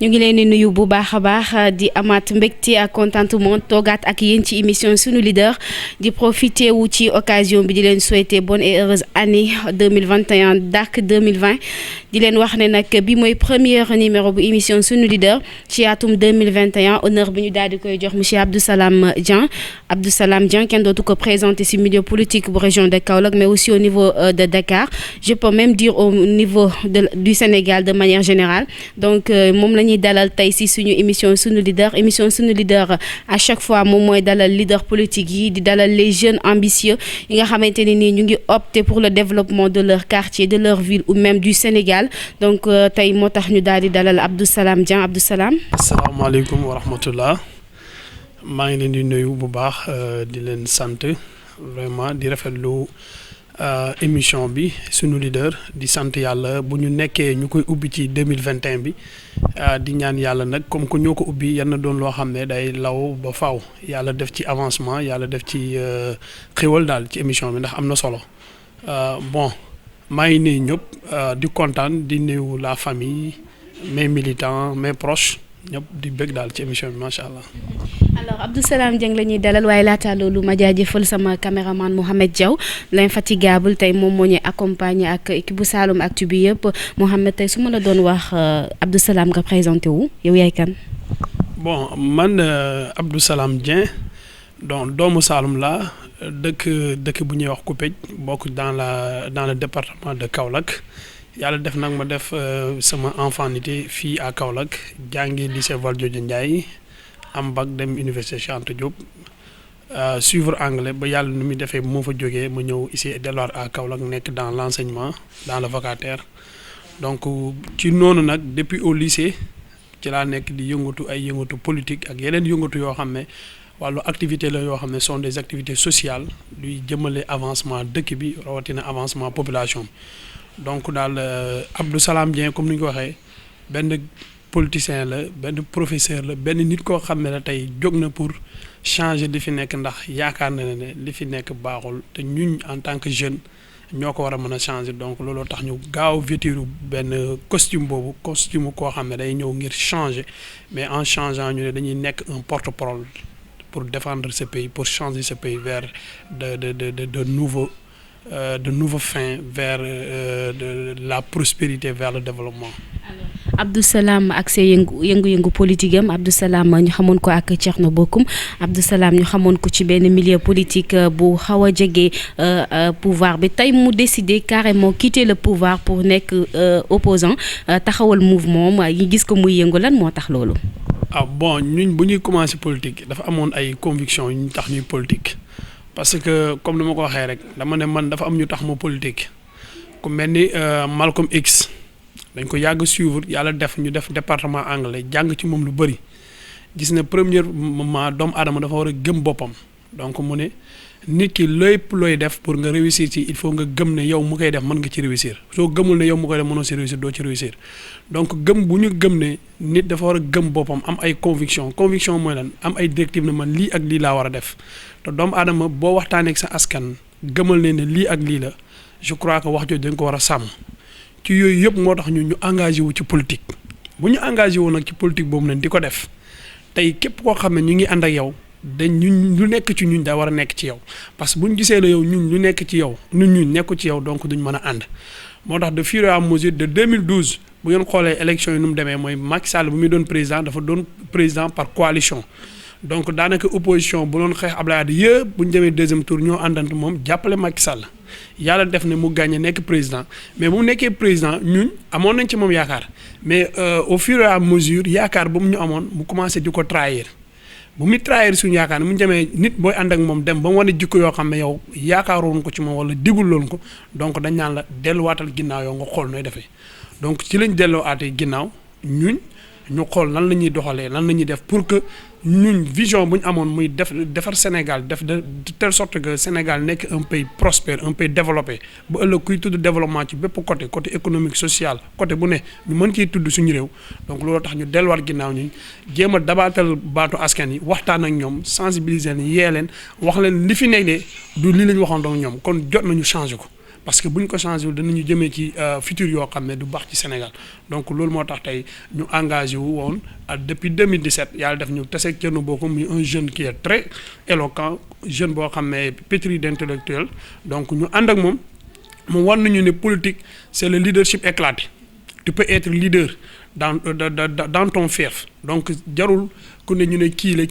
ñu ngi leen di nuyu bu baax a baax di amaat mbégte ak contentement toogaat ak yéen ci émission sunu leader di profiter wu ci occasion bi di leen souhaiter bonne et heureuse année 2021 dàkk 2020 di leen wax ne nag bi mooy premier numéro bu émission sunu leader ci atum 2021 honneur bi ñu daal di koy jox monsieur Abdou Salam Dieng kenn dootu ko présenter ci milieu politique bu région de Kaolack mais aussi au niveau de Dakar je peux même dire au niveau du Sénégal de manière générale donc moom la ñuy dalal tey ci suñu émission sunu leader à chaque fois moom mooy dalal leader politique yi di dalal les jeunes ambitieux yi nga xamante ne nii ñu ngi opter pour le développement de leur quartier de leur ville ou même du Sénégal donc tey moo tax ñu daal di dalal Abdou Salam Dieng Abdou Salam. asalaamaaleykum wa rahmatullah maa ngi leen di nuyu bu baax di leen sant vraiment di rafetlu émission bi sunu leader di sant yàlla bu ñu nekkee ñu koy ubbi ci 2021 bi di ñaan yàlla nag comme que ñoo ko ubbi yal na doon loo xam ne day law ba faaw yàlla def ci avancement yàlla def ci xéwal daal ci émission bi ndax am na solo bon maa ngi nuyu ñëpp di kontaan di nuyu la famille mes militants mes proches ñëpp di bëgg daal ci émission bi macha allah. alors Abdou Salam Dieng la ñuy dalal waaye laata loolu ma jaajëfal sama caméraman Mohamed Diaw l'infatigable tey moom moo ñuy accompagner ak équipe bu Saloum Actu bi yëpp Mohamed tey su ma la doon wax Abdou Salam nga présenté wu yow yaay kan. bon man Abdou Salam Dieng donc doomu Saloum la dëkk bu ñuy wax Koupéj bokk dans le département de Kaolack yàlla def nag ma def sama enfantité fii à Kaolack jàngi lycée Valdiodio Ndiaye am bac dem université Cheikh Anta Diop suivre anglais ba yàlla nu muy defee moo fa jógee ma ñëw ici delluwaat à Kaolack nekk dans l'enseignement dans le vacataire donc ci noonu nag depuis au lycée ci laa nekk di yëngatu politique ak yeneen yëngatu yoo xam ne wàllu activité la yoo xam ne sont des activités sociales luy jëmale avancement dëkk bi rawatina avancement population donc daal Abdou Salam Dieng comme ni ñu ko waxee benn politicien la benn professeur la benn nit koo xam ne la tey jóg na pour changer li fi nekk ndax yaakaar na ne li fi nekk baaxul te ñun en tant que jeune ñoo ko war a mën a changer donc looloo tax ñu gaaw vêtir benn costume koo xam ne day ñëw ngir changer mais en changeant ñu ne dañuy nekk un porte-parole pour défendre ce pays pour changer ce pays vers de nouveaux fins vers de la prospérité vers le développement. Abdou Salam ak sa yëngu politique am Abdou Salam ñu xamoon ko ak Thierno Bocoum Abdou Salam ñu xamoon ko ci benn milieu politique bu xaw a jege pouvoir bi tey mu décidé carrément quitter le pouvoir pour nekk opposant taxawal mouvement yi gis ko muy yëngu lan moo tax loolu. Bon ñun bu ñuy commencer politique dafa amoon ay convictions yu ñu tax ñuy politique parce que comme ni ma ko waxee rek dama ne man dafa am ñu tax ma politique ku mel ni Malcolm X. dañ ko yàgg suivre yàlla def ñu def département anglais jàng ci moom lu bëri gis ne premier moment doomu aadama dafa war a gëm boppam donc mu ne nit ki lépp looy def pour nga réussir ci il faut nga gëm ne yow mu koy def mën nga ci réussir soo gëmul ne yow mu koy def mënoo ci réussir doo ci réussir donc gëm bu ñu gëm ne nit dafa war a gëm boppam am ay conviction mooy lan am ay directive ne man lii ak lii laa war a def te doomu aadama boo waxtaanee ak sa askan gëmal ne lii ak lii la je crois que wax jooju dañ ko war a sàmm. ci yooyu yëpp moo tax ñu engagé wu ci politique bu ñu engagé wu nag ci politique boobu nag di ko def tey képp koo xam ne ñu ngi ànd ak yow dañ ñun lu nekk ci ñun daa war a nekk ci yow parce que bu ñu gisee ne yow ñun lu nekk ci yow ñun nekku ci yow donc duñ mën a ànd moo tax de fur et à mesure de 2012 bu ngeen xoolee élection yi nu mu demee mooy Macky Sall bu muy doon président dafa doon président par coalition donc daanaka opposition bu doon xeex Abdoulaye Wade yëpp bu ñu demee deuxième tour ñoo àndant moom jàppale Macky Sall yàlla def ne mu gagné nekk président mais bu mu nekkee président ñun amoon nañ ci moom yaakaar mais au fur et à mesure yaakaar ba mu ñu amoon mu commencé di ko trahir bu muy trahir suñu yaakaar ne mu demee nit booy ànd ak moom dem ba mu wane jikko yoo xam ne yow yaakaaroon ko ci moom wala digul loon ko donc dañ naan la delluwaatal ginnaaw yow nga xool nooy defee donc ci lañ delluwaatee ginnaaw ñu xool lan la ñuy doxalee lan la ñuy def pour que ñun vision bu ñu amoon muy defar Sénégal def de telle sorte que Sénégal nekk un pays prospère un pays développé ba ëllëg kuy tudd développement ci bépp côté économique social côté bu ne ñu mën ciy tudd suñu réew donc loolu tax ñu delluwaat ginnaaw ñu jéem a dabaatal baatu askan yi waxtaan ak ñoom sensibiliser leen yee leen wax leen li fi nekk de du lii la ñu waxoon donc ñoom kon jot nañu changer ko parce que buñ ko changé wul danañu jëmee ci futur yoo xam ne du baax ci Sénégal donc loolu moo tax tey ñu engagé wu woon depuis 2017 yàlla def ñu taseeg Thierno Bocoum muy un jeune qui est très éloquent jeune boo xam ne pétri d'intellectuel donc ñu ànd ak moom mu war nañu ne politique c'est le leadership éclaté tu peux être leader dans ton fief donc jarul ku ne ñu ne kii la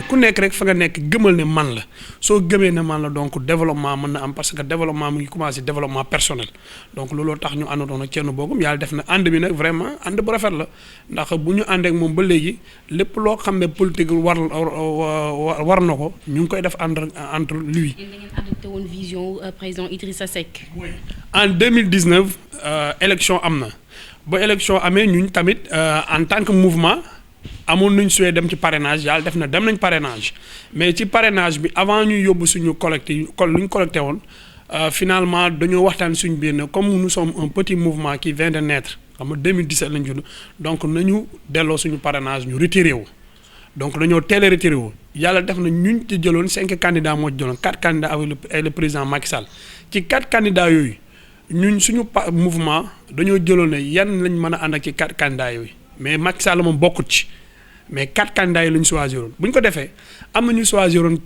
ku nekk rek fa nga nekk gëmal ne man la soo gëmee ne man la donc développement mën na am parce que développement mu ngi commencé développement personnel donc looloo tax ñu àndatoon ak Thierno Bocoum yàlla def na ànd bi nag vraiment ànd bu rafet la ndax bu ñu ànd ak moom ba léegi lépp loo xam ne politique war na ko ñu ngi koy def entre lui. yéen da ngeen adopté woon vision président Idrissa Seck. oui en 2019 élection am na. ba élection amee ñun tamit en tant que mouvement amoon nañ suy dem ci parrainage yàlla def na dem nañ parrainage mais ci parrainage bi avant ñuy yóbbu suñu collecté lu ñu collecté woon finalement dañoo waxtaan suñu biir ne comme nous sommes un petit mouvement qui vient de naître xam nga 2017 lañ judd donc nañu delloo suñu parrainage ñu retiré wu donc dañoo teel a retiré wu yàlla def na ñun ci jëloon 5 candidats moo ci jëloon 4 candidats avec le président Macky Sall ci 4 candidats yooyu. ñun suñu mouvement dañoo jëloon ne yan lañ mën a ànd ak ci 4 candidats yooyu mais Macky Sall moom bokkut ci mais 4 candidats yi la ñu choisiroon bu ñu ko defee am na ñu choisiroon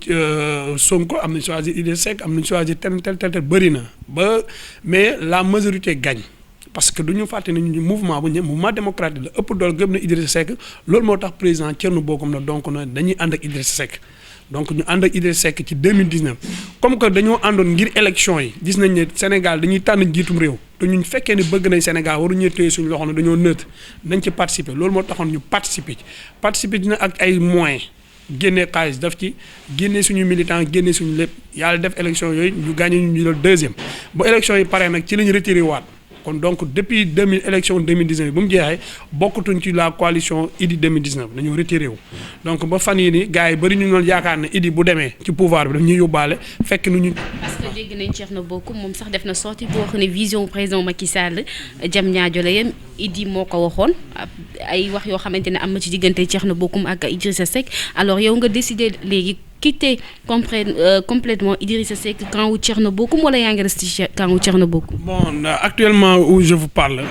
Sonko am na ñu choisir Idrissa Seck am na ñu choisir tel bëri na ba mais la majorité gagne parce que du ñu fàtte ne ñu mouvement bu ñu mouvement démocratique la ëpp doole gëm na Idrissa Seck loolu moo tax président Thierno Bocoum na donc na dañuy ànd ak Idrissa Seck. donc ñu ànd ak Idrissa Seck ci 2019 comme que dañoo àndoon ngir élection yi gis nañ ne Sénégal dañuy tànn njiitum réew te ñun fekkee ne bëgg nañ Sénégal waruñu téye suñu loxo ne dañoo neutre nañ ci participer loolu moo taxoon ñu participer ci na ak ay moyens génnee xaalis daf ci génnee suñu militant génnee suñu lépp yàlla def élection yooyu ñu gagné ñu la deuxième ba élection yi pare nag ci lañu retiré waat kon donc depuis 2000 élection 2019 bu mu jeexee bokkatuñ ci la coalition Idy 2019 dañoo retiré wu donc ba fan yii nii gars yi bëri ñu doon yaakaar ne Idy bu demee ci pouvoir bi daf ñuy yóbbaale fekk nu ñu. parce que dégg nañ Thierno Bocoum moom sax def na sortie boo xam ne vision président Macky Sall jam ñaajo la yem Idy moo ko waxoon ay wax yoo xamante ne am na ci diggante Thierno Bocoum ak Idrissa Seck alors yow nga décidé léegi quitter complètement Idrissa Seck camp wu Thierno Bocoum wala yaa ngi resté ci camp wu Thierno Bocoum. bon actuellement où je vous parle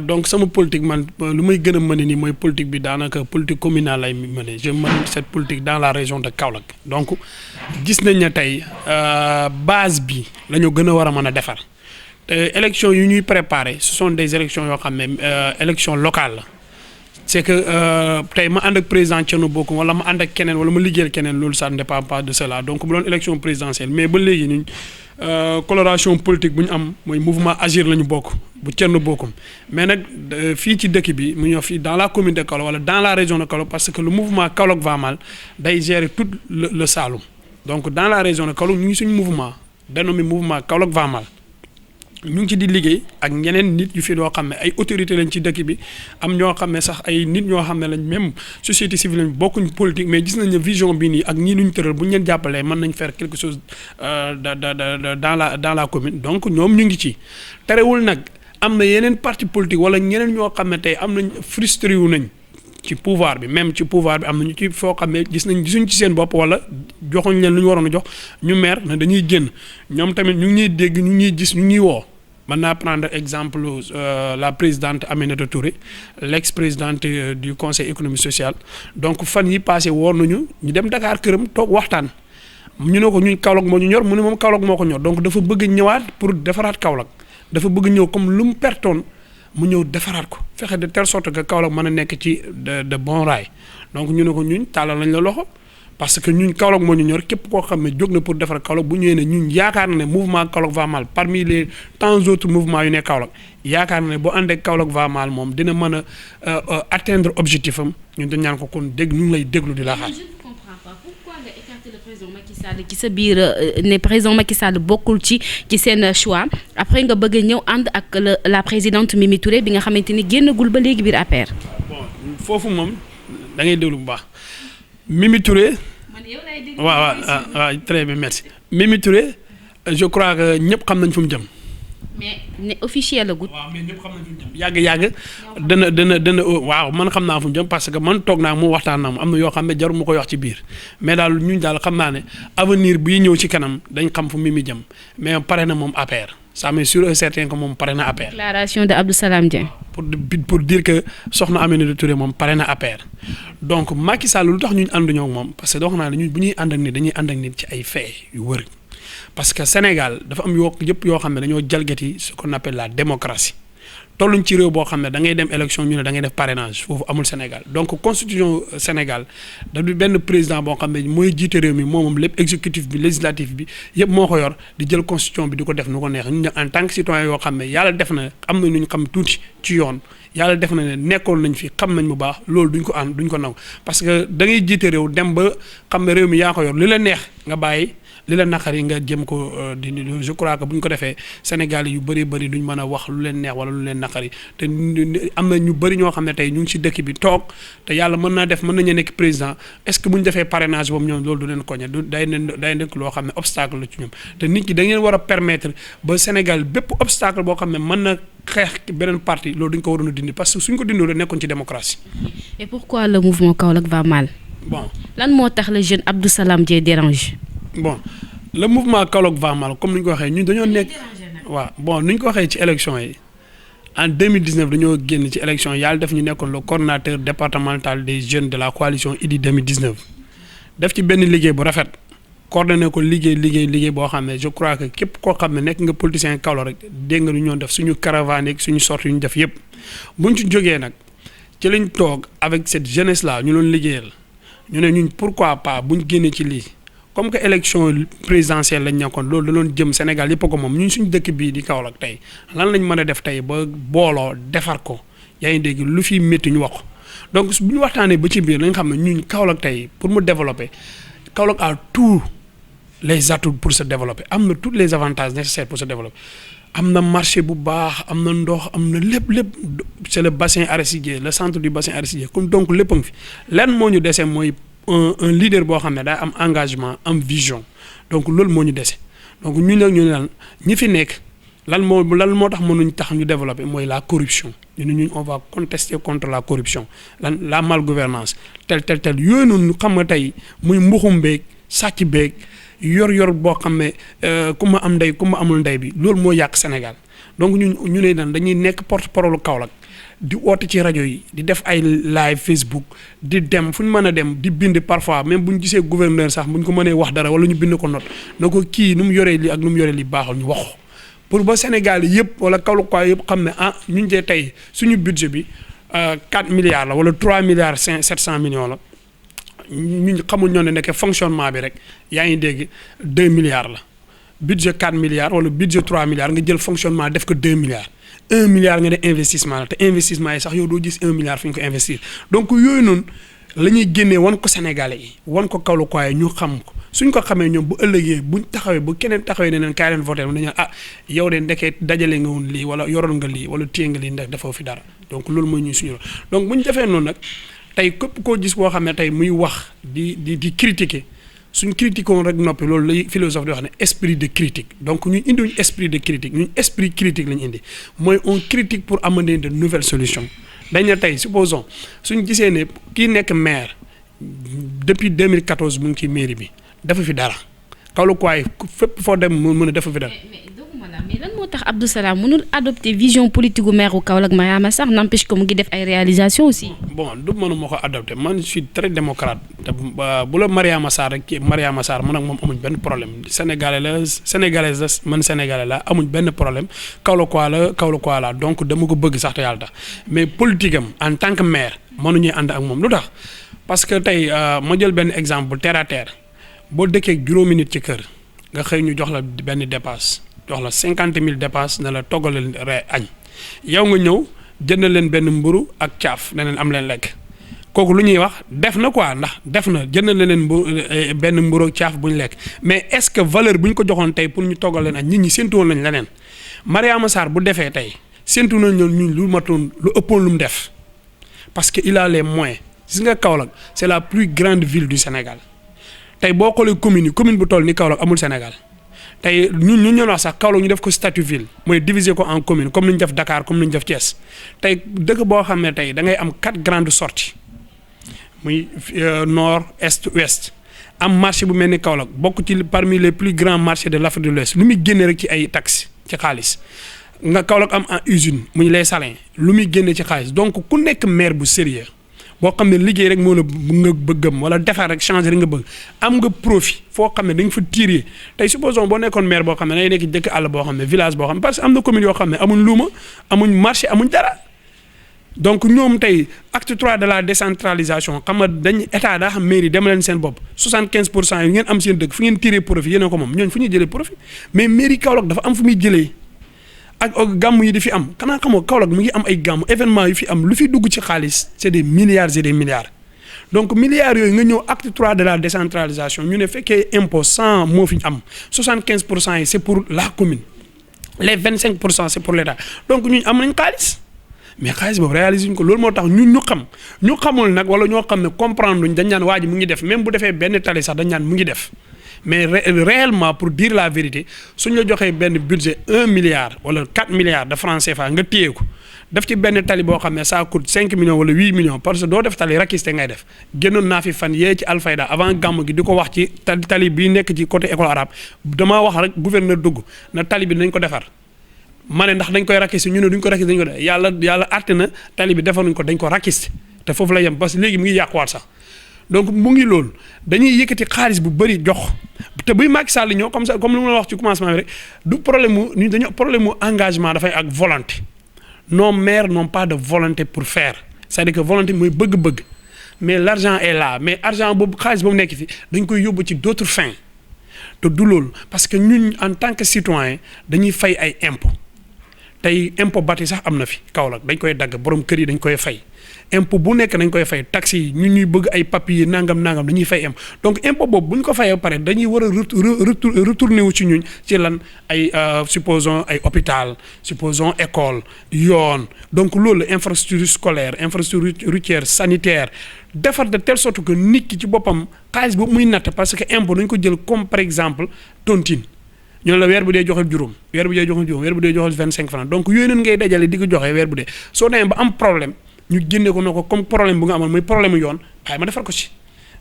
donc sama politique man lu may gën a mën nii mooy politique bi daanaka politique communale lay mëne je mène cette politique dans la région de Kaolack donc gis nañ ne tey base bi la ñu gën a war a mën a defar te élections yu ñuy préparer ce sont des élections yoo xam ne élections locales la. c'est que tey ma ànd ak président Thierno Bocoum wala ma ànd ak keneen wala ma liggéeyal keneen loolu ça ne dépend pas de cela donc bu doon élection présidentielle mais ba léegi ñun coloration politique bu ñu am mooy mouvement Agir la ñu bokk bu Thierno Bocoum mais nag fii ci dëkk bi mu ñëw fii dans la commune de Kaolack wala dans la région de Kaolack parce que le mouvement Kaolack va mal day gérer tout le Saloum donc dans la région de Kaolack ñu ngi suñu mouvement dénommé mouvement Kaolack va mal. ñu ngi ci di liggéey ak ñeneen nit yu fi doo xam ne ay autorités lañ ci dëkk bi am ñoo xam ne sax ay nit ñoo xam ne lañ même société civile lañ bokkuñ politique mais gis nañ ne vision bii nii ak ñii nuñ tëral bu ñu leen jàppalee mën nañ faire quelque chose dans la commune donc ñoom ñu ngi ci terewul nag am na yeneen parti politique wala ñeneen ñoo xam ne tey am nañ frustré wu nañ ci pouvoir bi même ci pouvoir bi am na ñu ci foo xam ne gisuñ ci seen bopp wala joxuñ leen lu ñu waroon a jox ñu mer na dañuy génn ñoom tamit ñu ngi ñuy dégg ñu ngi ñuy gis ñu ngi ñuy woo. mën naa prendre exemple la présidente Aminata Touré l'ex-présidente du conseil économique social donc fan yi passé woon nañu ñu dem Dakar këram toog waxtaan ñu ne ko ñun Kaolack moo ñu ñor mu ne moom Kaolack moo ko ñor donc dafa bëgg ñëwaat pour defaraat Kaolack dafa bëgg ñëw comme lu mu pertoon mu ñëw defaraat ko fexe de telle sorte que Kaolack mën a nekk ci de bon rail donc ñu ne ko ñun tàllal lañ la loxo parce que ñun Kaolack moo ñu ñor képp koo xam ne jóg na pour defar Kaolack bu ñëwee ne ñun yaakaar na ne mouvement Kaolack va mal parmi les tant autres mouvements yu ne Kaolack yaakaar na ne boo àndee Kaolack va mal moom dina mën a atteindre objectif am ñun dañ ñaan ko kon dégg ñu ngi lay déglu di la xaar. Je ne comprends pas pourquoi nga écarter le président Macky Sall ci sa biir ne président Macky Sall bokkul ci seen choix après nga bëgg a ñëw ànd ak la présidente Mimi Touré bi nga xamante ni génnagul ba léegi biir APR. bon foofu moom da ngay déglu bu baax. Mimi Touré waaw très bien merci Mimi Touré je crois que ñëpp xam nañ fu mu jëm mais ne officiel la gut. waaw mais ñëpp xam nañ fu ñu jëm yàgg dana waaw man xam naa fu ñu jëm parce que man toog naa mu waxtaan naa mu am na yoo xam ne jarul mu koy wax ci biir mais daal ñun daal xam naa ne avenir bii ñëw ci kanam dañ xam fu Mimi jëm mais pare na moom APR ça m'est sûr et certain que moom pare na APR. déclaration de Abdou Salam Dieng. pour dire que soxna Aminata Touré moom pare na APR donc Macky Sall lu tax ñun ànduñoo ak moom parce que wax naa ne ñun bu ñuy ànd ak nit dañuy ànd ak nit ci ay faits yu wër. parce que Sénégal dafa am yëpp yoo xam ne dañoo jalgati ce qu'on appelle la démocratie tolluñ ci réew boo xam ne da ngay dem élection ñu ne da ngay def parrainage foofu amul Sénégal donc constitution Sénégal da du benn président boo xam ne mooy jiite réew mi moom lépp exécutif bi législatif bi yëpp moo ko yor di jël constitution bi di ko def nu ko neex ñun en tant que citoyen yoo xam ne yàlla def na am na lu ñu xam tuuti ci yoon yàlla def na ne nekkoon nañ fi xam nañ bu baax loolu duñ ko naw parce que da ngay jiite réew dem ba xam ne réew mi yaa ko yor li la neex nga bàyyi. li la naqari nga jëm ko di je crois que bu ñu ko defee Sénégal yu bëri duñ mën a wax lu leen neex wala lu leen naqari te am na ñu bëri ñoo xam ne tey ñu ngi ci dëkk bi toog te yàlla mën nañu nekk président est-ce que bu ñu defee parrainage boobu ñoom loolu du leen koñe day nekk loo xam ne obstacle la ci ñoom te nit ñi da ngeen war a permettre ba Sénégal bépp obstacle boo xam ne mën na xeex beneen parti loolu duñ ko waroon a dindi parce que suñ ko dindoo rek nekkoon ci démocratie. Et pourquoi le mouvement Kaolack va mal? Bon lan moo tax le jeune Abdou Salam Dieng dérange. Bon le mouvement Kaolack va mal comme ni ñu ko waxee ñun dañoo nekk waaw bon ni ñu ko waxee ci élection yi en 2019 dañoo génn ci élection yàlla def ñu nekkoon le coordonnateur départemental des jeunes de la coalition Idy 2019 def ci benn liggéey bu rafet coordonné ko liggéey boo xam ne je crois que képp koo xam ne nekk nga politicien Kaolack rek dégg nga lu ñoon def suñu caravane ak suñu sortie yu ñu def yëpp buñ ci jógee nag ci lañ toog avec cette jeunesse là ñu doon liggéeyal ñu ne ñun pourquoi pas buñ génnee ci lii. comme que élection présidentielle lañ nekkoon loolu da doon jëm Sénégal yëpp ko moom ñun suñu dëkk bii di Kaolack tey lan lañ mën a def tey ba booloo defar ko yaa ngi dégg lu fi métti ñu wax ko donc bu ñu waxtaanee ba ci biir lañ xam ne ñun Kaolack tey pour mu développer Kaolack a tous les atouts pour se développer am na tous les avantages nécessaires pour se développer am na marché bu baax am na ndox am na lépp c'est le bassin arachidier le centre du bassin arachidier comme donc lépp a ngi fi lenn moo ñu dese mooy. un leader boo xam ne daa am engagement am vision donc loolu moo ñu dese donc ñu ne lan ñi fi nekk lan moo tax mënuñ tax ñu développer mooy la corruption ñu ne ñun on va contester contre la corruption la malgouvernance tel yooyu noonu xam nga tey muy mbuxum beeg sàcc beeg yor boo xam ne ku ma am ndey ku ma amul ndey bi loolu moo yàq Sénégal donc ñu ne lan dañuy nekk porte-parole Kaolack di woote ci rajo yi di def ay live Facebook di dem fu ñu mën a dem di bind parfois même bu ñu gisee gouverneur sax bu ñu ko mënee wax dara wala ñu bind ko note na ko kii nu mu yoree lii ak nu mu yoree lii baaxul ñu wax ko pour ba Sénégal yëpp wala Kaolack yëpp xam ne ñun de tey suñu budget bi 4 milliards la wala 3 milliards 700 millions la ñun xamul ñoo ne nekk fonctionnement bi rek yaa ngi dégg 2 milliards la budget 4 milliards wala budget 3 milliards nga jël fonctionnement def ko 2 milliards. 1 milliard nga ne investissement la te investissement yi sax yow doo gis 1 milliard fu ñu ko investir donc yooyu noonu la ñuy génnee wan ko Sénégalais yi wan ko Kaolack ñu xam ko suñ ko xamee ñoom bu ëllëgee buñ taxawee bu keneen taxawee ne leen kaay leen voté dañu yow de ndekee dajale nga woon lii wala yoroon nga lii wala téye nga lii ndax defoo fi dara donc loolu mooy ñuy suñu donc bu ñu defee noonu nag tey képp koo gis boo xam ne tey muy wax di critiquer. suñ critique woon rek noppi loolu lay philosophe di wax ne esprit de critique donc ñun indiwuñ esprit de critique ñun esprit critique lañu indi mooy on critique pour amener de nouvelles solutions dañ ne tey supposons suñ gisee ne kii nekk maire depuis 2014 mu ngi ci mairie bi dafa fi dara Kaolack waaye fépp foo dem mu mën a dafa fi dara. mais lan moo tax Abdou Salam mënul adopter vision politique gu maire Kaolack Mariama Sarr n'empêche que mu ngi def ay réalisations aussi. bon du mënuma ko adopter man je suis très démocrate te bu la Mariama Sarr rek Mariama Sarr man ak moom amuñ benn problème sénégalaise la man sénégalais la amuñ benn problème Kaolack la donc dama ko bëgg sax te yàlla tax mais politique am en tant que maire mënuñuy ànd ak moom lu tax parce que tey ma jël benn exemple terre à terre boo dëkkee juróomi nit ci kër nga xëy ñu jox la benn dépasse. jox la 50 000 dépense ne la toggal añ yow nga ñëw jënd leen benn mburu ak caaf ne leen am leen lekk kooku lu ñuy wax def na quoi ndax def na jënd leen benn mburu ak caaf bu ñu lekk mais est-ce que valeur bu ñu ko joxoon tey pour ñu toggal leen añ nit ñi séntu woon nañ leneen Mariama Sarr bu defee tey séntu nañ ñun lu matoon lu ëppoon lu mu def parce que il a les moyens gis nga Kaolack c'est la plus grande ville du Sénégal tey boo xoolee commune bu toll ni Kaolack amul Sénégal. tey ñu ñoo wax sax Kaolack ñu def ko statut ville mooy diviser ko en commune comme ni ñu def Dakar comme ni ñu def Thiès tey dëkk boo xam ne tey da ngay am 4 grandes sorties muy nord est ouest am marché bu mel ni Kaolack bokk ci parmi les plus grands marchés de l'Afrique de l'Ouest lu muy génne rek ci ay taxes ci xaalis nga Kaolack am en usine muy les salins lu muy génne ci xaalis donc ku nekk maire bu sérieux boo xam ne liggéey rek moo la nga bëggam wala defar rek changer rek nga bëgg am nga profit foo xam ne da nga fa tirer tey supposons boo nekkoon maire boo xam ne day nekk dëkk àll boo xam ne village boo xam ne parce que am na commune yoo xam ne amuñ luuma amuñ marché amuñ dara donc ñoom tey acte 3 de la décentralisation xam nga dañ état daa xam mairie dem leen seen bopp 75% yi ngeen am seen dëkk fu ngeen tirer profit yéen a ko moom ñooñu fu ñuy jëlee profit mais mairie Kaolack dafa am fu muy jëlee ak gàmm yi di fi am xanaa xamoo Kaolack mu ngi am ay gàmm événement yu fi am lu fi dugg ci xaalis c'est des milliards et des milliards donc milliards yooyu nga ñëw acte 3 de la décentralisation ñu ne fekkee impôt 100 moo fi am 75% yi c'est pour la commune les 25% c'est pour l'État donc ñun am nañ xaalis mais xaalis boobu réaliser ñu ko loolu moo tax ñun ñu xamul nag wala ñoo xam ne comprendre luñ dañ naan waa ji mu ngi def même bu defee benn tali sax dañ naan mu ngi def mais réellement pour dire la vérité suñ la joxee benn budget 1 milliard wala 4 milliards de francs CFA nga téye ko def ci benn tali boo xam ne ça coûte 5 millions wala 8 millions parce que doo def tali rakiste ngay def génnoon naa fi fan yee ci Alfayda avant gàmm gi di ko wax ci tali bi nekk ci côté école arabe damaa wax rek gouverneur dugg na tali bi nañ ko defar ma ne ndax dañ koy rakiste ñu ne duñ ko rakiste dañ ko def yàlla àtte na tali bi defaruñ ko dañ ko rakiste te foofu la yem parce que léegi mu ngi yàquwaat sax donc mu ngi loolu dañuy yëkkati xaalis bu bëri jox te buy Macky Sall ñëw comme ça comme li ma la wax ci commencement bi rek du problème mu dañoo problème mu engagement dafay ak volonté nos maires n'ont pas de volonté pour faire c'est-à-dire que volonté mooy bëgg-bëgg mais l'argent est là mais argent boobu xaalis boobu nekk fi dañ koy yóbbu ci d'autres fins te du loolu parce que ñun en tant que citoyen dañuy fay ay impôts tey impôt bati sax am na fi Kaolack dañ koy dagg borom kër yi dañ koy fay impôt bu nekk dañ koy fay taxes yi ñun ñuy bëgg ay papiers nangam dañuy fay impôt donc impôt boobu bu ñu ko fayee ba pare dañuy war a retourner wu ci ñun ci lan ay supposons ay hôpital supposons école yoon donc loolu infrastructure scolaire infrastructure routière sanitaire defar de telle sorte que nit ki ci boppam xaalis boobu muy natt parce que impôt dañ ko jël comme par exemple tontine ñu ne la weer bu dee joxel juróom weer bu dee joxel juróom weer bu dee joxel 25 francs donc yooyu noonu ngay dajale di ko joxe weer bu dee soo demee ba am problème ñu génne ko noo ko comme problème bu nga amoon muy problème mu yoon waaye ma defar ko ci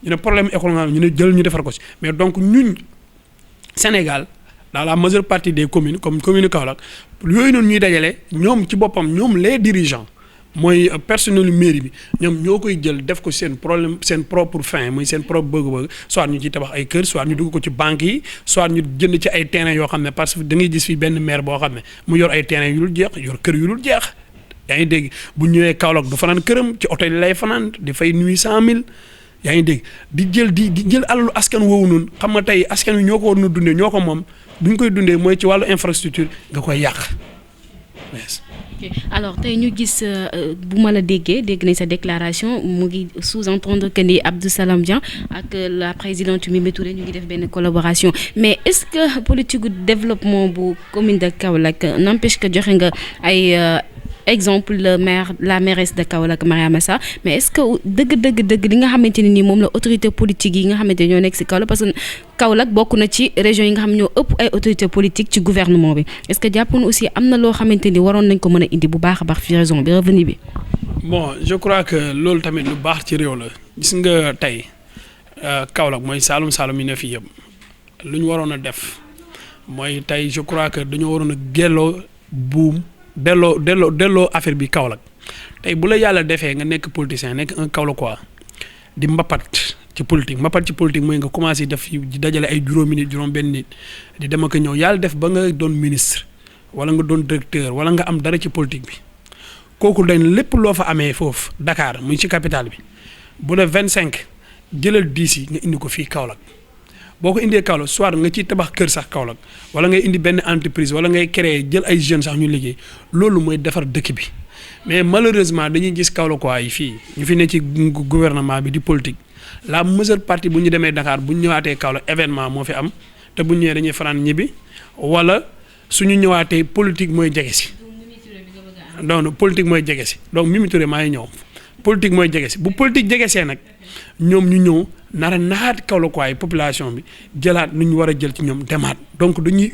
ñu ne problème école nga am ñu ne jël ñu defar ko ci mais donc ñun Sénégal dans la majeure partie des communes comme commune Kaolack yooyu noonu ñuy dajale ñoom ci boppam ñoom les dirigeants mooy personnel mairie bi ñoom ñoo koy jël def ko seen problème seen propre fin muy seen propre bëgg-bëgg soit ñu ciy tabax ay kër soit ñu dugg ko ci banques yi soit ñu jënd ci ay terrains yoo xam ne parce que da ngay gis fii benn maire boo xam ne mu yor ay terrains yu dul jeex yor kër yu dul jeex yaa ngi dégg bu ñëwee Kaolack du fanaan këram ci hôtel yi lay fanaan di fay nuit 100 000 yaa ngi dégg di jël alalu askan woowu noonu xam nga tey askan wi ñoo ko war na dundee ñoo ko moom bu ñu koy dundee mooy ci wàllu infrastructure nga koy yàq. Alors tey ñu gis bu ma la dégg nañ sa déclaration mu ngi sous-entendre que ni Abdou Salam Dieng ak la présidente Mimi Touré ñu ngi def benn collaboration mais est-ce que politique de développement bu commune de Kaolack n'empêche que joxe nga ay exemple la mairesse de Kaolack Mariama Sarr mais est-ce que dëgg li nga xamante ne nii moom la autorité politique yi nga xamante ne ñoo nekk ci Kaolack parce que Kaolack bokk na ci région yi nga xam ñoo ëpp ay autorité politique ci gouvernement bi est-ce que jàppoon aussi am na loo xamante ni waroon nañ ko mën a indi bu baax a baax fi raison bi revenu bi. bon je crois que loolu tamit lu baax ci réew la gis nga tey Kaolack mooy Saalum yi ne fi yëpp lu ñu waroon a def mooy tey je crois que dañoo waroon a gelloo buum. delloo affaire bi Kaolack tey bu la yàlla defee nga nekk politicien nekk un Kaolackois di mbapat ci politique mooy nga commencé def di dajale ay juróomi nit juróom benn nit di dem ak ñëw yàlla def ba nga doon ministre wala nga doon directeur wala nga am dara ci politique bi kooku dañ lépp loo fa amee foofu Dakar muy ci capitale bi bu la 25 jëlal 10 yi nga indi ko fii Kaolack boo ko indee Kaolack soit nga ciy tabax kër sax Kaolack wala ngay indi benn entreprise wala ngay créer jël ay jeunes sax ñu liggéey loolu mooy defar dëkk bi mais malheureusement dañuy gis Kaolackois yi fii ñu fi ne ci gouvernement bi di politique la majeure partie bu ñu demee Dakar bu ñu ñëwaatee Kaolack événement moo fi am te bu ñu ñëwee dañuy fanaan ñibbi wala suñu ñëwaatee politique mooy jege si. donc politique mooy jege si donc Mimi Touré maa ngi ñëw politique mooy jege si bu politique jege see nag ñoom ñu ñëw nara naxaat Kaolack waaye population bi jëlaat lu ñu war a jël ci ñoom demaat donc dañuy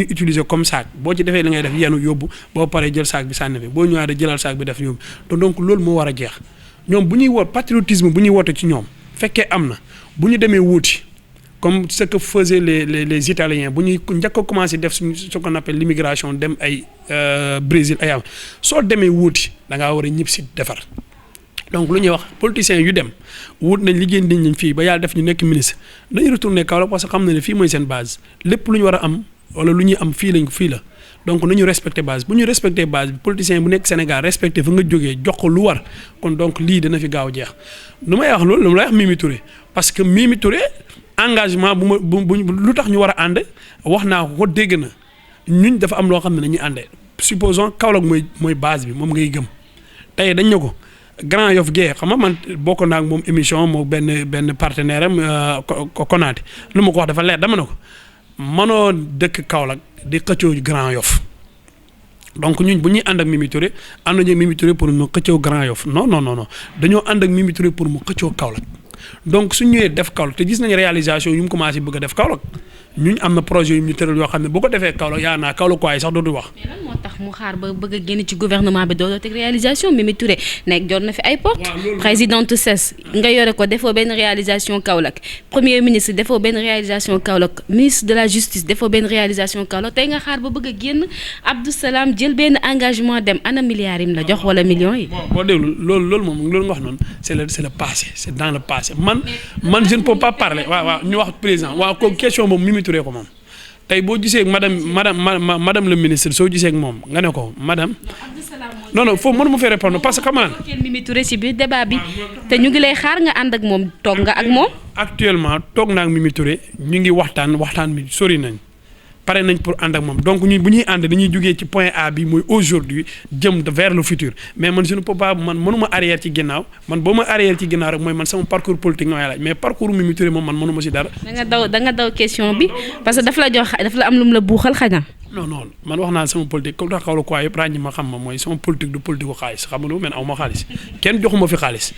utiliser comme sac boo ci defee li ngay def yenu yóbbu boo paree jël sac bi sànni bi boo ñëwaat jëlal sac bi def yóbbu te donc loolu moo war a jeex ñoom bu ñuy woot patriotisme bu ñuy woote ci ñoom fekkee am na bu ñu demee wuuti comme ce que faisaient les Italiens bu ñuy njëkk a commencé def ce qu'on appelle l'immigration dem ay Brésil ay am soo demee wuuti da ngaa war a ñib si defar donc lu ñuy wax politiciens yu dem wut nañ liggéey nañ fii ba yàlla def ñu nekk ministre dañuy retourner Kaolack parce que xam na ne fii mooy seen base lépp lu ñu war a am wala lu ñuy am fii la donc nañu respecté base bu ñu respecté base bi politicien bu nekk Sénégal respecté fa nga jógee jox ko lu war kon donc lii dana fi gaaw jeex lu may wax loolu lu may wax Mimi Touré parce que Mimi Touré engagement bu lu tax ñu war a ànd wax naa ko dégg na ñun dafa am loo xam ne dañuy àndee supposons Kaolack mooy base bi moom ngay gëm tey dañ ne ko Grand Yoff gee xam nga man bokk naa ak moom émission moo benn partenaire am Konaté lu ma ko wax dafa leer dama ne ko mënoo dëkk Kaolack di xëccoo Grand Yoff donc ñun bu ñuy ànd ak Mimi Touré ànd nañu ak Mimi Touré pour mu xëccoo Grand Yoff non dañoo ànd ak Mimi Touré pour mu xëccoo Kaolack donc su ñëwee def Kaolack te gis nañu réalisation yu mu commencé bëgg a def Kaolack ñun am na projet yu ñu tëral yoo xam ne bu ko defee Kaolack yaa naa Kaolack waaye sax dootul wax. mais lan moo tax mu xaar ba bëgg a génn ci gouvernement bi dootoo teg réalisation Mimi Touré nekk jot na fi ay porte présidente CES nga yore ko defoo benn réalisation Kaolack premier ministre defoo benn réalisation Kaolack ministre de la justice defoo benn réalisation Kaolack tey nga xaar ba bëgg a génn Abdou Salam jël benn engagement dem ana milliards yi mu la jox wala millions yi. boo déglu loolu moom loolu nga wax noonu c'est le passé c'est dans le passé man je ne peux pas parler waaw ñu wax président waaw ko question boobu Mimi Touré ko moom tey boo gisee madame le ministre soo gisee ak moom nga ne ko madame non foofu mënu ma fee répondre parce que xam nga Mimi Touré ci biir débat bi te ñu ngi lay xaar nga ànd ak moom toog nga ak moom actuellement toog naa ak Mimi Touré ñu ngi waxtaan bi sori nañ pare nañ pour ànd ak moom donc ñun bu ñuy ànd dañuy jógee ci point A bi mooy aujourd'hui jëm vers le futur mais man je ne peux pas man mënuma arrière ci ginnaaw man boo ma arrière ci ginnaaw rek mooy man sama parcours politique nga may laaj mais parcours Mimi Touré moom man mënuma si dara. da nga daw question bi parce que daf la am lu mu la buuxal xanaa. non man wax naa sama politique comme tax xaw la quoi yëpp ràññi ma xam ma mooy sama politique du politique xaalis xam nga lu man aw ma xaalis kenn joxuma fi xaalis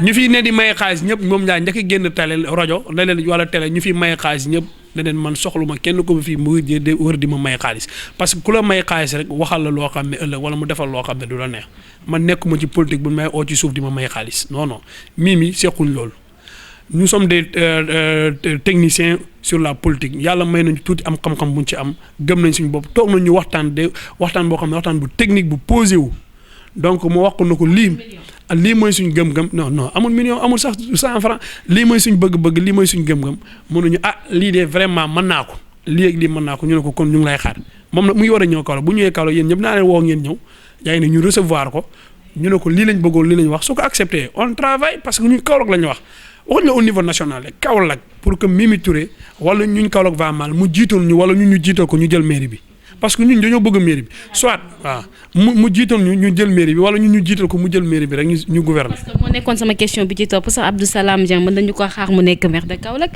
ñu fi ne di maye xaalis ñëpp moom ñaa njëkk génn télé rajo leneen wala télé ñu fi maye xaalis ñëpp leneen man soxluma kenn ko fii mu wër di ma may xaalis parce que ku la may xaalis rek waxal la loo xam ne ëllëg wala mu defal loo xam ne du la neex man nekkuma ci politique bu may oo ci suuf di ma may xaalis non Mimi sequñ loolu nous sommes des techniciens sur la politique yàlla may nañu tuuti am xam-xam buñ ci am gëm nañ suñu bopp toog nañu waxtaan boo xam ne waxtaan bu technique bu posé wu donc mu wax ko na ko lii mooy suñ gëm-gëm non amul million amul sax 100 francs lii mooy suñ bëgg-bëgg lii mooy suñ gëm-gëm mënuñu lii de vraiment mën naa ko lii ak lii mën naa ko ñu ne ko kon ñu ngi lay xaar moom nag mu ngi war a ñëw Kaolack bu ñëwee Kaolack yéen ñëpp naa leen woo ngeen ñëw yaa ngi ne ñu recevoir ko ñu ne ko lii lañ bëggoon lii lañ wax su ko accepté on travaille parce que ñun Kaolack la ñu wax waxuñu la au niveau national rek Kaolack pour que Mimi Touré wala ñun Kaolack va mal mu jiitoon ñu wala ñu jiital ko ñu jël mairie bi parce que ñun dañoo bëgg mairie bi soit waaw mu jiitoon ñu jël mairie bi wala ñu jiital ko mu jël mairie bi rek ñu gouverner. parce que moo nekkoon sama question bi ci topp sax Abdou Salam Dieng mën nañu ko xaar mu nekk maire de Kaolack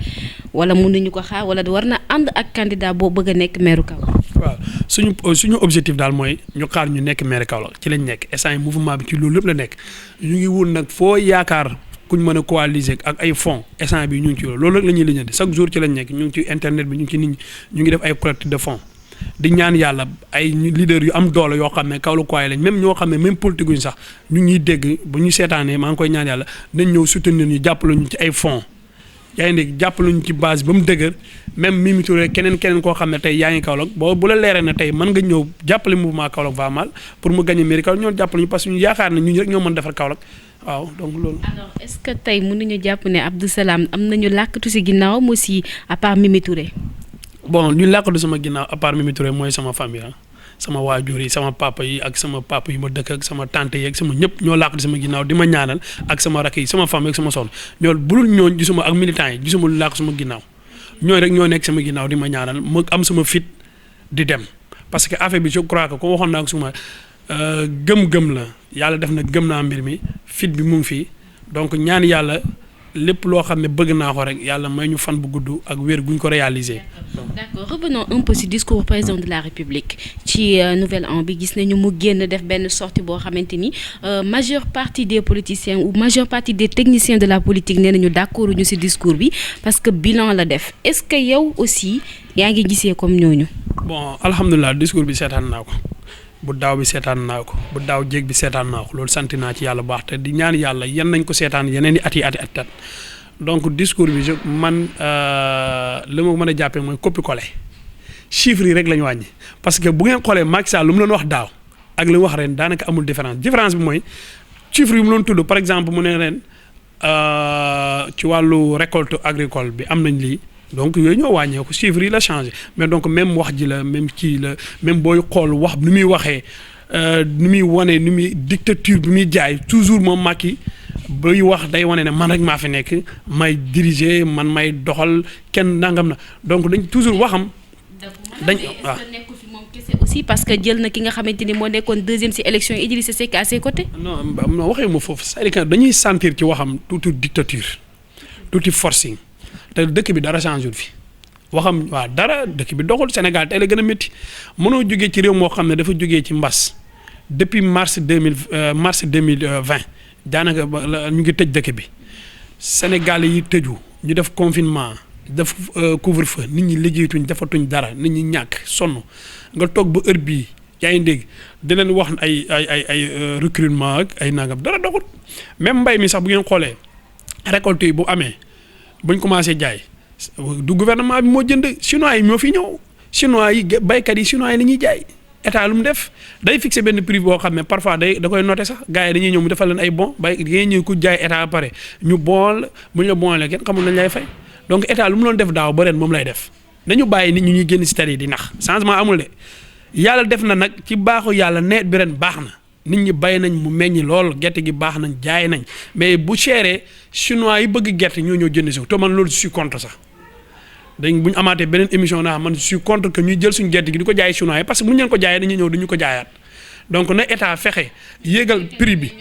wala mën nañu ko xaar wala war na ànd ak candidat boo bëgg a nekk maire Kaolack. waaw suñu objectif daal mooy ñu xaar ñu nekk maire Kaolack ci lañ nekk instant mouvement bi ci loolu lépp la nekk ñu ngi wut nag foo yaakaar kuñ mën a coaliser ak ay fonds instant bi ñu ngi ci loolu rek la ñuy lijjanti chaque jour ci lañ nekk ñu ngi ci internet bi ñu ngi ci nit ñi ñu ngi def ay collecte de fonds di ñaan yàlla ay leader yu am doole yoo xam ne Kaolack waaye lañ même ñoo xam ne même politique ñu sax ñu ngi dégg bu ñu seetaanee maa ngi koy ñaan yàlla nañ ñëw soutenir ñu jàppale ñu ci ay fonds yaa ngi dégg jàppale ñu ci base ba mu dëgër même Mimi Touré keneen koo xam ne tey yaa ngi Kaolack bu la leeree na tey mën nga ñëw jàppale mouvement Kaolack va mal pour mu gagner mairie Kaolack ñoo jàppale ñu parce que ñu yaakaar ne ñu rek ñoo mën defar Kaolack waaw donc loolu. alors est-ce que tey mënuñu jàpp ne Abdou Salam am nañu làkkatu si ginnaawam aussi à part Mimi Touré. bon ñu làkkatu sama ginnaaw à part Mimi Touré mooy sama famille sama waajur yi sama papa yi ak sama papa yi ma dëkk ak sama tante yi ak sama ñëpp ñoo làkkatu sama ginnaaw di ma ñaanal ak sama rakk yi sama famille ak sama soxna ñoo bulul ñooñu gisuma ak militants yi gisuma lu làkk sama ginnaaw ñooy rek ñoo nekk sama ginnaaw di ma ñaanal ma am sama fit di dem parce que affaire bi je crois que comme waxoon naa ko suma gëm-gëm la yàlla def na gëm naa mbir mi fit bi mu ngi fii donc ñaan yàlla lépp loo xam ne bëgg naa ko rek yàlla may ñu fan bu gudd ak wér guñ ko réaliser. D'accord, revenons un peu ci discours président de la République ci nouvel an bi gis nañu mu génn def benn sortie boo xamante ni majeure partie des politiciens ou majeure partie des techniciens de la politique nee nañu d'accord ñu ci discours bi parce que bilan la def est-ce que yow aussi yaa ngi gisee comme ñooñu. Bon alhamdulilah discours bi seetaan naa ko bu daaw bi seetaan naa ko bu daaw jéeg bi seetaan naa ko loolu sant naa ci yàlla bu baax te di ñaan yàlla yan nañ ko seetaan yeneen i at donc discours bi man li ma mën a jàppee mooy copier-coller chiffres yi rek la ñu wàññi parce que bu ngeen xoolee Macky Sall lu mu doon wax daaw ak li mu wax ren daanaka amul différence bi mooy chiffres yi mu doon tudd par exemple mu ne ren ci wàllu récolte agricole bi am nañ lii. Donc yooyu ñoo wàññeeku chiffres yi la changé mais donc même wax ji la même kii la même booy xool wax ni muy waxee ni muy wane ni muy dictature bi muy jaay toujours moom Macky buy wax day wane ne man rek maa fi nekk may diriger man may doxal kenn nangam na donc dañ toujours waxam. dañ waaw nekk fi moom kese aussi parce que jël na ki nga xamante ni moo nekkoon deuxième ci élection Idrissa Seck à ses côtés. non waxee ma foofu c'est-à-dire que dañuy sentir ci waxam tuuti dictature tuuti forcing. te dëkk bi dara changé fi waxam waaw dara dëkk bi doxul Sénégal tey la gën a métti mënoo jógee ci réew moo xam ne dafa jógee ci mbas depuis mars 2020 daanaka ñu ngi tëj dëkk bi Sénégal yi tëju ñu def confinement def couvre-feu nit ñi liggéeyatuñ defatuñ dara nit ñi ñàkk sonn nga toog ba heure bii yaa ngi dégg di leen wax ay recrutement ak ay nangam dara doxul même mbay mi sax bu ngeen xoolee récolte yi bu amee. buñ commencé jaay du gouvernement bi moo jënd chinois yi ñoo fi ñëw chinois yi baykat yi chinois yi la ñuy jaay état lu mu def day fixé benn prix boo xam ne parfois da koy noté sax gars yi dañuy ñëw mu defal leen ay bon bay ngay ñëw ku jaay état ba pare ñu bool bu ñu la boolee kenn xamul nañ lay fay donc état lu mu doon def daaw ba ren moom lay def dañu bàyyi nit ñi ñuy génn si tali yi di nax changement amul de yàlla def na nag ci baaxu yàlla nawet bi ren baax na nit ñi bay nañ mu meññi lool gerte gi baax nañ jaay nañ mais bu chéré chinois yi bëgg gerte ñoo ñëw jënd si te man loolu je suis contre sax dañ bu ñu amaatee beneen émission naa man je suis contre que ñuy jël suñu gerte gi di ko jaay chinois yi parce que bu ñu leen ko jaayee dañuy ñëw dañu ko jaayaat donc na état fexe yéegal prix bi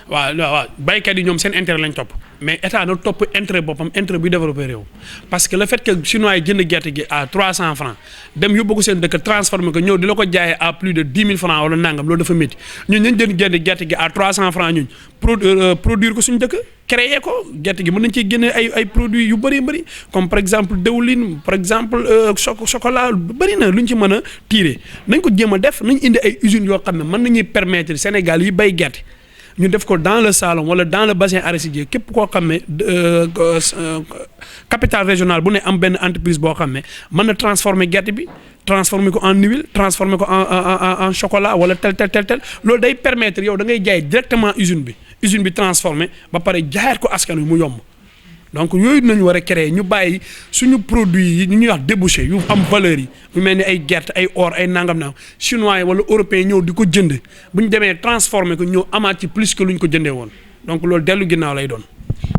waaw baykat yi ñoom seen intérêt lañ topp mais état na topp intérêt boppam intérêt buy développé réew parce que le fait que chinois yi jënd gerte gi à 300 francs dem yóbbu ko seen dëkk transformé ko ñëw di la ko jaayee à plus de 10 000 francs wala nangam loolu dafa métti ñun ñu jënd gerte gi à 300 francs ñun produire ko suñu dëkk créer ko gerte gi mën nañ ciy génne ay produits yu bëri comme par exemple dëwlin par exemple chocolat bëri na lu ñu ci mën a tirer nañ ko jéem a def nañ indi ay usines yoo xam ne mën nañuy permettre Sénégal yi bay gerte ñu def ko dans le Saloum wala dans le bassin arachidier képp koo xam ne capitale régionale bu ne am benn entreprise boo xam ne mën na transformer gerte bi transformer ko en huile transformer ko en chocolat wala tel loolu day permettre yow da ngay jaay directement usine bi transformé ba pare jaayaat ko askan wi mu yomb donc yooyu nañu war a créer ñu bàyyi suñu produits yi ñu ñuy wax débouché yu am valeur yi mu mel ni ay gerte ay or ay nangam chinois yi wala européens ñëw di ko jënd bu ñu demee transformé ko ñëw amaat ci plus que lu ñu ko jëndee woon donc loolu dellu ginnaaw lay doon.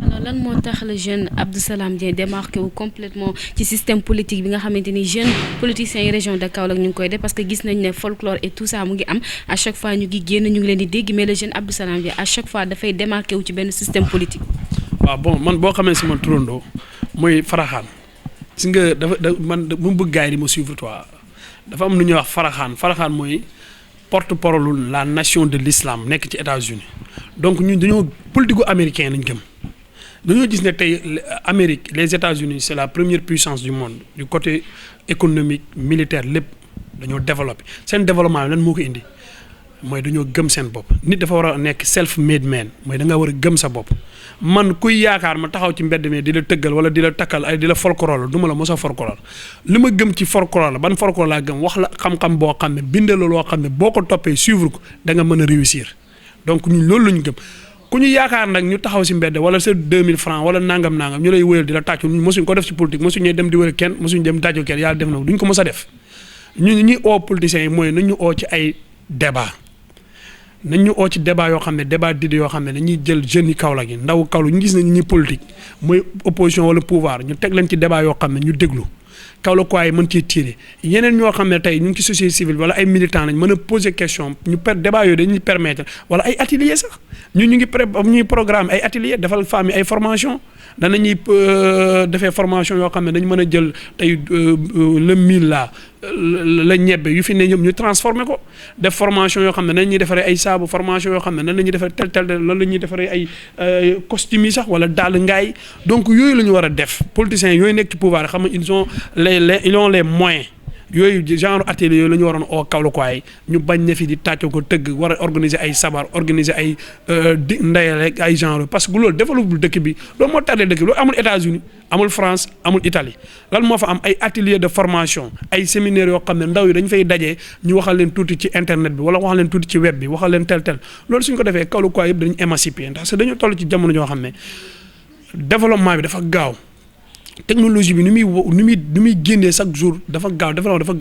alors lan moo tax le jeune Abdou Salam Dieng démarqué wu complètement ci système politique bi nga xamante ni jeunes politiciens yi région de Kaolack ñu ngi koy def parce que gis nañ ne folklore et tout ça mu ngi am à chaque fois ñu ngi génn ñu ngi leen di dégg mais le jeune Abdou Salam Dieng à chaque fois dafay démarqué wu ci benn système politique. waaw bon man boo xamee sama turandoo mooy faraxaan si nga man bu mu bëgg gars yi di ma suivre toi dafa am lu ñuy wax faraxaan mooy porte-parole la nation de l'islam nekk ci États-Unis donc ñun dañoo politico américain lañ gëm dañoo gis ne tey Amérique les États-Unis c'est la première puissance du monde du côté économique militaire lépp dañoo développé seen développement lan moo ko indi mooy dañoo gëm seen bopp nit dafa war a nekk self-made man mooy da nga war a gëm sa bopp man kuy yaakaar ma taxaw ci mbedd mi di la tëggal wala di la takkal ay di la folklore du ma la mos a folklore li ma gëm ci folklore la ban folklore laa gëm wax la xam-xam boo xam ne bindal la loo xam ne boo ko toppee suivre ko da nga mën a réussir donc ñun loolu la ñu gëm ku ñu yaakaar nag ñu taxaw si mbedd wala sa 2000 francs wala nangam ñu lay wëyal di la tàccu mosuñ ko def ci politique mosuñu dem di wër kenn mosuñ dem dajju kenn yàlla def na duñ ko mos a def ñun ñuy oo politiciens yi mooy nañ ñu oo ci ay débat nañ ñu oo ci débat yoo xam ne débat d'idées yoo xam ne dañuy jël jeunes yi Kaolack yi ndaw Kaolack ñu gis nañ ñi politique mooy opposition wala pouvoir ñu teg leen ci débat yoo xam ne ñu déglu Kaolack yi mën cee tirer yeneen ñoo xam ne tey ñu ngi ci société civile wala ay militants lañ mën a poser question ñu débat yooyu dañuy permettre wala ay atelier sax ñu ngi programme ay atelier defal femmes yi ay formation danañuy defee formation yoo xam ne dañu mën a jël tey le 1000 là la ñebbe yu fi ne ñoom ñu transformer ko def formation yoo xam ne nañ ñuy defaree ay saabu formation yoo xam ne nan la ñuy defaree tel loolu la ñuy defaree ay costumes yi sax wala daal ngaay donc yooyu la ñu war a def politiciens yooyu nekk ci pouvoir xam nga ils ont les moyens yooyu genre atelier yooyu la ñu waroon oo Kaolack ñu bañ ne fi di tàccoo ko tëgg war a organiser ay sabar organiser ay di ndeyale ay genre parce que loolu développé dëkk bi loolu moo tardé dëkk bi loolu amul États-Unis amul France amul Italie lan moo fa am ay atelier de formation ay séminaires yoo xam ne ndaw yi dañu fay dajee ñu waxal leen tuuti ci internet bi wala waxal leen tuuti ci web bi waxal leen tel loolu suñ ko defee Kaolack yëpp dañu émancipé ndax dañu toll ci jamono joo xam ne développement bi dafa gaaw. technologie bi ni muy génnee chaque jour dafa gaaw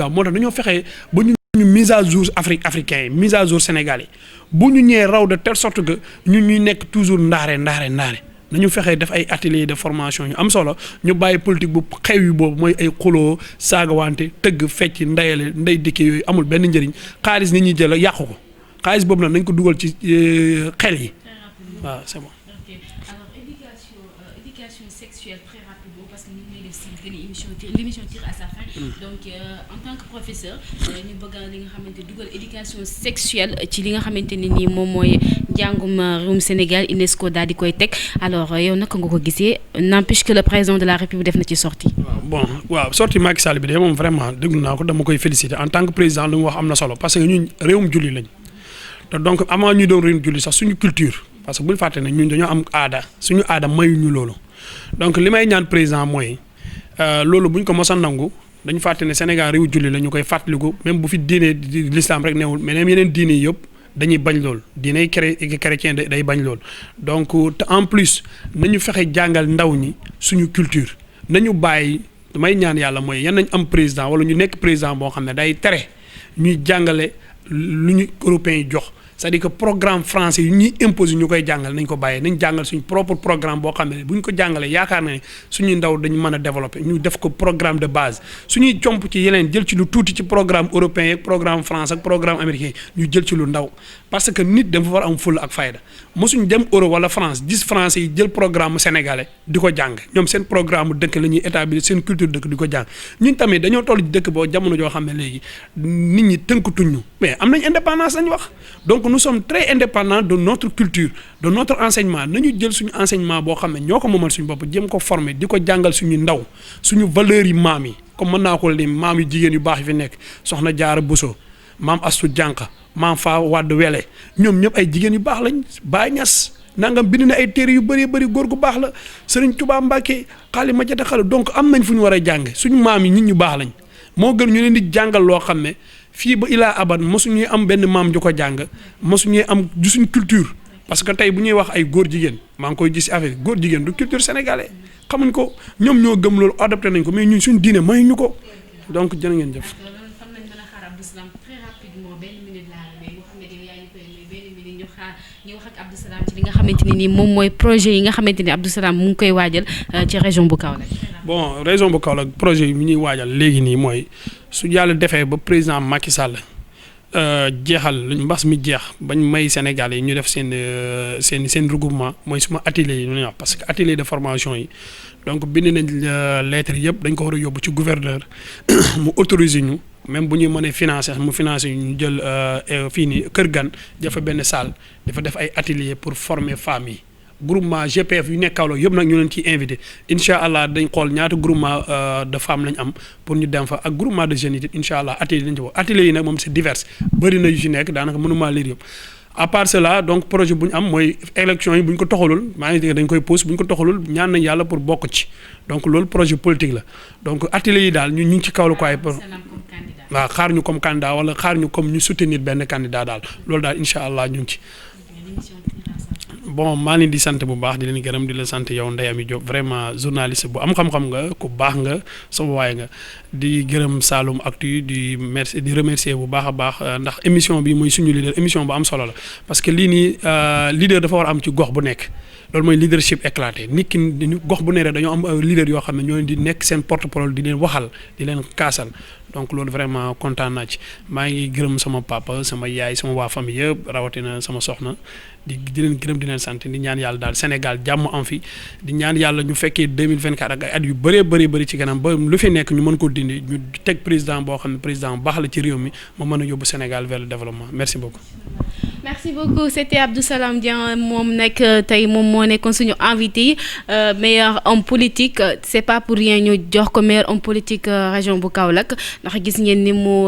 moo tax dañoo fexee ba ñu mise à jour africain yi mise à jour Sénégal yi bu ñu ñëwee raw de telle sorte que ñuy nekk toujours ndaare nañu fexee def ay ateliers de formation yu am solo ñu bàyyi politique bu xew yi boobu mooy ay xuloo saagawante tëgg fecc ndey dikke yooyu amul benn njëriñ xaalis nit ñi jël yàqu ko xaalis boobu nag nañ ko dugal ci xel yi waaw c'est bon. L'émission tire à sa fin. Donc en tant que professeur ñu bëgg li nga xamante dugal éducation sexuelle ci li nga xamante ne nii moom mooy njàngum réewum Sénégal UNESCO daal di koy teg alors yow naka nga ko gisee n'empêche que le président de la République def na ci sortie. waaw sortie Macky Sall bi de moom vraiment déglu naa ko dama koy féliciter en tant que président lu mu wax am na solo parce que ñun réewum julli lañ te donc avant ñu doon réewum julli sax suñu culture parce que bu ñu fàtte ne ñun dañoo am aada suñu aada mayuñu loolu donc li may ñaan président mooy. loolu bu ñu ko mos a nangu dañu fàtte ne Sénégal réew julli la ñu koy fàttaliku même bu fi diine l'islam rek newul mais même yeneen diine yëpp dañuy bañ loolu diine chrétien day bañ loolu donc te en plus nañu fexe jàngal ndaw ñi suñu culture nañu bàyyi may ñaan yàlla mooy yan nañ am président wala ñu nekk président boo xam ne day tere ñuy jàngale lu ñu européens yi jox c'est-à-dire que programme français yu ñuy imposer ñu koy jàngal nañ ko bàyyee nañ jàngal suñ propre programme boo xam ne bu ñu ko jàngalee yaakaar na ne suñuy ndaw dañu mën a développer ñu def ko programme de base suñuy comp ci yeneen jël ci lu tuuti ci programme européen ak programme France ak programme américain ñu jël ci lu ndaw parce que nit dafa war am fulla ak fayda mosuñ dem Europe wala France 10 français yi jël programme sénégalais di ko jàng ñoom seen programme dëkk la ñuy établir seen culture dëkk di ko jàng ñun tamit dañoo toll ci dëkk boo jamono joo xam ne léegi nit ñi tënkatuñu mais am nañ indépendance lañ wax donc nous sommes très indépendants de notre culture de notre enseignement nañu jël suñu enseignement boo xam ne ñoo ko moomal suñu bopp jéem ko former di ko jàngal suñu ndaw suñu valeurs yi maam yi comme mën naa ko lim maam yu jigéen yu baax yi fi nekk soxna Jaara Buso maam Astu Jànqa maam Faa Wadd Wele ñoom ñëpp ay jigéen yu baax lañ Baay Ñas nangam bind na ay téere yu bëree bëri góor gu baax la Sëriñ Tuubaa Mbàkke xaali ma jata xale donc am nañ fu ñu war a jànge suñu maam yi nit ñu baax lañ moo gën ñu leen di jàngal loo xam ne fii ba ilaa aban mosuñuy am benn maam ju ko jàng mosuñuy am ju suñ culture parce que tey bu ñuy wax ay góor jigéen maa ngi koy gis affaire góor jigéen du culture sénégalais xamuñ ko ñoom ñoo gëm loolu adopté nañ ko mais ñun suñ diine mayuñu ko donc jërë ngeen jëf. ñu wax ak Abdou Salam ci li nga xamante ne nii moom mooy projet yi nga xamante ni Abdou Salam mu ngi koy waajal ci région bu Kaolack. bon région bu Kaolack projet yi mu ñuy waajal léegi nii mooy su yàlla defee ba président Macky Sall jeexal luñ mbas mi jeex bañ may Sénégal yi ñu def seen regroupement mooy suma atelier yi ñu wax parce que atelier de formation yi donc bind nañ lettre yëpp dañ ko war a yóbbu ci gouverneur mu autoriser ñu. même bu ñuy mënee financer mu financer ñu jël fii nii Kër Gan dafa benn salle dafa def ay atelier pour former femmes yi groupement GPF yu nekk Kaolack yëpp nag ñu leen ciy invité incha allah dañ xool ñaata groupement de femmes lañ am pour ñu dem fa ak groupement de jeunes yi incha allah atelier lañ ci wax atelier yi nag moom c'est divers bëri na yu ci nekk daanaka mënumaa lire yëpp. à part cela donc projet bu ñu am mooy élection yi bu ñu ko toxalul maa ngi dégg dañ koy pousse bu ñu ko toxalul ñaan nañ yàlla pour bokk ci donc loolu projet politique la donc atelier yi daal ñu ngi ci Kaolack waaw xaar ñu comme candidat wala xaar ñu comme ñu soutenir benn candidat daal loolu daal incha allah ñu ngi ci. bon maa leen di sant bu baax di leen gërëm di la sant yow Ndeye Amy Diop vraiment journaliste bu am xam-xam nga ku baax nga sama waay nga di gërëm Saloum Actu di remercier bu baax a baax ndax émission bi mooy suñu leader émission bu am solo la parce que lii nii leader dafa war a am ci gox bu nekk loolu mooy leadership éclaté nit ki gox bu nekk dañoo am leader yoo xam ne ñoo di nekk seen porte-parole di leen waxal di leen kaasal donc loolu vraiment kontaan naa ci maa ngi gërëm sama papa sama yaay sama waa famille yëpp rawatina sama soxna di leen gërëm di leen sant di ñaan yàlla daal Sénégal jàmm am fi di ñaan yàlla ñu fekkee 2024 ak ay at yu bëri ci kanam ba lu fi nekk ñu mën ko dindi ñu teg président boo xam ne président bu baax la ci réew mi ma mën a yóbbu Sénégal vers le développement merci beaucoup. merci beaucoup c'était Abdou Salam Dieng moom nekk tey moom moo nekkoon suñu invité meilleur homme politique c'est pas pour rien ñu jox ko meilleur homme politique région bu Kaolack ndax gis ngeen ni mu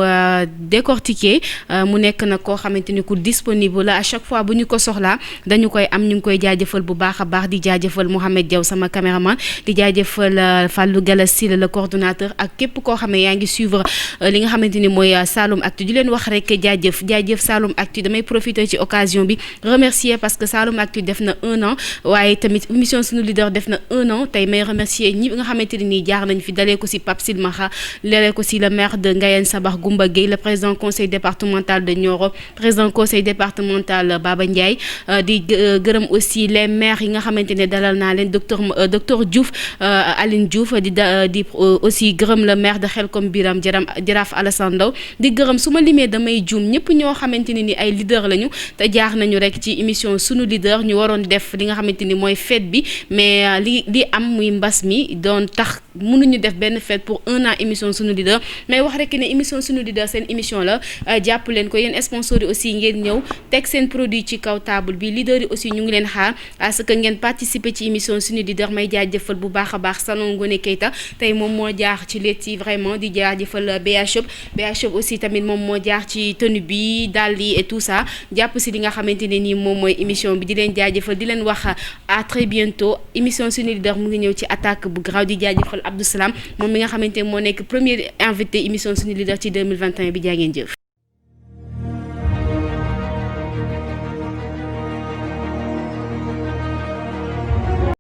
décortiquer mu nekk nag koo xamante ni ku disponible la à chaque fois bu ñu ko soxlaa dañu koy am ñu ngi koy jaajëfal bu baax a baax di jaajëfal Mouhamed Diaw sama caméraman di jaajëfal Fallou Galassi le coordonnateur ak képp koo xam ne yaa ngi suivre li nga xamante ni mooy Saloum Actu di leen wax rek jaajëf Saloum Actu damay profiter ci occasion bi remercier parce que Saloum Actu def na 1 an waaye tamit émission Sunu Leader def na 1 an tey may remercier ñi nga xamante ne nii jaar nañ fi dalee ko si Pape Silmaxa dalee ko si le maire de Ngayène Sabax Goumba Gueye le président conseil départemental de Nioro président conseil départemental Baba Ndiaye di gërëm aussi les maires yi nga xamante ne dalal naa leen docteur Diouf Aline Diouf di aussi gërëm le maire de Xelkom Biram Jaraaf Alassane Ndaw di gërëm su ma limee damay juum ñëpp ñoo xamante ne ni ay leader lañu te jaar nañu rek ci émission Sunu Leader ñu waroon def li nga xamante ni mooy fête bi mais li am muy mbas mi doon tax mënuñu def benn fête pour 1 an émission Sunu Leader mais wax rek ne émission Sunu Leader seen émission la jàpp leen ko yéen sponsors yi aussi ngeen ñëw teg seen produit ci kaw table bi leader yi aussi ñu ngi leen xaar à ce que ngeen participer ci émission Sunu Leader may jaajëfal bu baax a baax Salon Ngoné Keita tey moom moo jaar ci letti vraiment di jaajëfal BHop aussi tamit moom moo jaar ci tenue bi dàll yi et tout ça jàpp si li nga xamante ne nii moom mooy émission bi di leen jaajëfal di leen wax à très bientôt émission Sunu Leader mu ngi ñëw ci attaque bu graaw di jaajëfal Abdou Salam moom mi nga xamante ne moo nekk premier invité émission Sunu Leader ci 2021 bi jaa ngeen jëf